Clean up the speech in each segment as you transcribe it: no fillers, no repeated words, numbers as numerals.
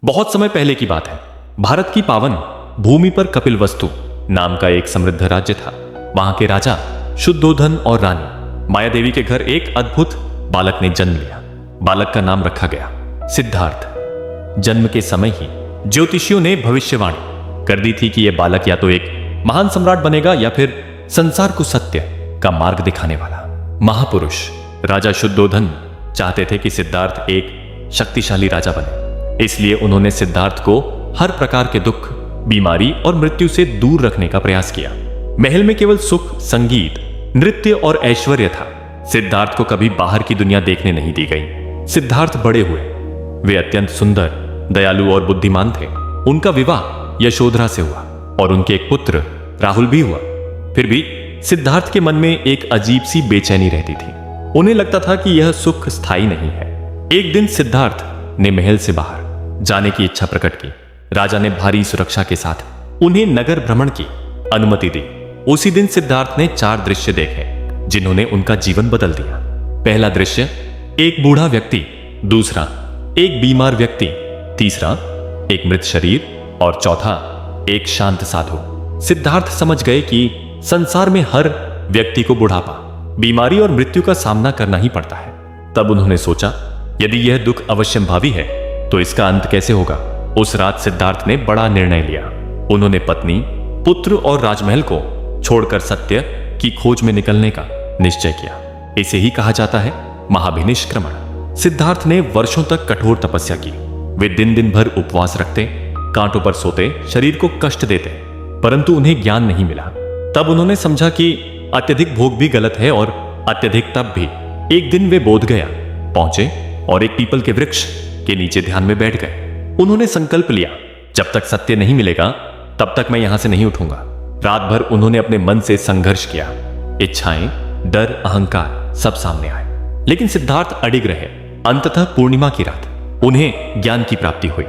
बहुत समय पहले की बात है। भारत की पावन भूमि पर कपिलवस्तु नाम का एक समृद्ध राज्य था। वहां के राजा शुद्धोधन और रानी माया देवी के घर एक अद्भुत बालक ने जन्म लिया। बालक का नाम रखा गया सिद्धार्थ। जन्म के समय ही ज्योतिषियों ने भविष्यवाणी कर दी थी कि यह बालक या तो एक महान सम्राट बनेगा या फिर संसार को सत्य का मार्ग दिखाने वाला महापुरुष। राजा शुद्धोधन चाहते थे कि सिद्धार्थ एक शक्तिशाली राजा बने, इसलिए उन्होंने सिद्धार्थ को हर प्रकार के दुख, बीमारी और मृत्यु से दूर रखने का प्रयास किया। महल में केवल सुख, संगीत, नृत्य और ऐश्वर्य था। सिद्धार्थ को कभी बाहर की दुनिया देखने नहीं दी गई। सिद्धार्थ बड़े हुए। वे अत्यंत सुंदर, दयालु और बुद्धिमान थे। उनका विवाह यशोधरा से हुआ और उनके एक पुत्र राहुल भी हुआ। फिर भी सिद्धार्थ के मन में एक अजीब सी बेचैनी रहती थी। उन्हें लगता था कि यह सुख स्थायी नहीं है। एक दिन सिद्धार्थ ने महल से बाहर जाने की इच्छा प्रकट की। राजा ने भारी सुरक्षा के साथ उन्हें नगर भ्रमण की अनुमति दी। उसी दिन सिद्धार्थ ने 4 दृश्य देखे जिन्होंने उनका जीवन बदल दिया। पहला दृश्य, एक बूढ़ा व्यक्ति। दूसरा, एक बीमार व्यक्ति। तीसरा, एक मृत शरीर। और चौथा, एक शांत साधु। सिद्धार्थ समझ गए कि संसार में हर व्यक्ति को बुढ़ापा, बीमारी और मृत्यु का सामना करना ही पड़ता है। तब उन्होंने सोचा, यदि यह दुख अवश्यंभावी है तो इसका अंत कैसे होगा। उस रात सिद्धार्थ ने बड़ा निर्णय लिया। उन्होंने पत्नी, पुत्र और राजमहल को छोड़कर सत्य की खोज में निकलने का निश्चय किया। इसे ही कहा जाता है महाभिनिष्क्रमण। सिद्धार्थ ने वर्षों तक कठोर तपस्या की। वे दिन दिन भर उपवास रखते, कांटों पर सोते, शरीर को कष्ट देते, परंतु उन्हें ज्ञान नहीं मिला। तब उन्होंने समझा कि अत्यधिक भोग भी गलत है और अत्यधिक तप भी। एक दिन वे बोध गया पहुंचे और एक पीपल के वृक्ष के नीचे ध्यान में बैठ गए। उन्होंने संकल्प लिया, जब तक सत्य नहीं मिलेगा तब तक मैं यहां से नहीं उठूंगा। रात भर उन्होंने अपने मन से संघर्ष किया। इच्छाएं, डर, अहंकार सब सामने आए, लेकिन सिद्धार्थ अडिग रहे। अंततः पूर्णिमा की रात उन्हें ज्ञान की प्राप्ति हुई।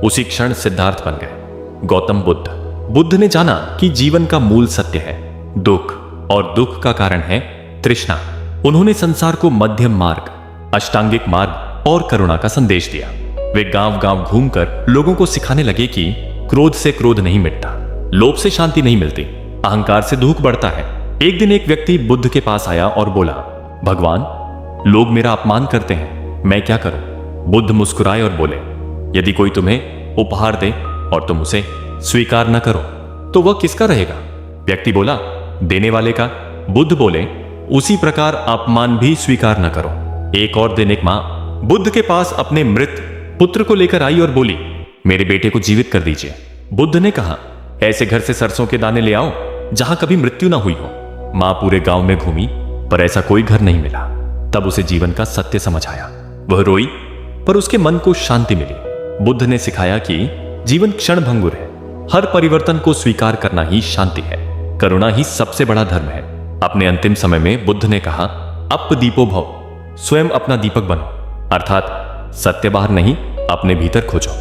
उसी क्षण सिद्धार्थ बन गए गौतम बुद्ध। बुद्ध ने जाना कि जीवन का मूल सत्य है दुख, और दुख का कारण है तृष्णा। उन्होंने संसार को मध्यम मार्ग, अष्टांगिक मार्ग और करुणा का संदेश दिया। वे गांव-गांव घूमकर लोगों को सिखाने लगे कि क्रोध से क्रोध नहीं मिटता, लोभ से शांति नहीं मिलती, अहंकार से दुख बढ़ता है। एक दिन एक व्यक्ति बुद्ध के पास आया और बोला, भगवान, लोग मेरा अपमान करते हैं, मैं क्या करूं। बुद्ध मुस्कुराए और बोले, यदि कोई तुम्हें उपहार दे और तुम उसे स्वीकार न करो तो वह किसका रहेगा। व्यक्ति बोला, देने वाले का। बुद्ध बोले, उसी प्रकार अपमान भी स्वीकार न करो। एक और दिन एक मां बुद्ध के पास अपने मृत पुत्र को लेकर आई और बोली, मेरे बेटे को जीवित कर दीजिए। बुद्ध ने कहा, ऐसे घर से सरसों के दाने ले आओ जहां कभी मृत्यु ना हुई हो। मां पूरे गांव में घूमी पर ऐसा कोई घर नहीं मिला। तब उसे जीवन का सत्य समझ आया। वह रोई पर उसके मन को शांति मिली। बुद्ध ने सिखाया कि जीवन क्षणभंगुर है, हर परिवर्तन को स्वीकार करना ही शांति है। करुणा ही सबसे बड़ा धर्म है। अपने अंतिम समय में बुद्ध ने कहा, अप दीपो भव, स्वयं अपना दीपक बनो, अर्थात सत्य बाहर नहीं, अपने भीतर खोजो।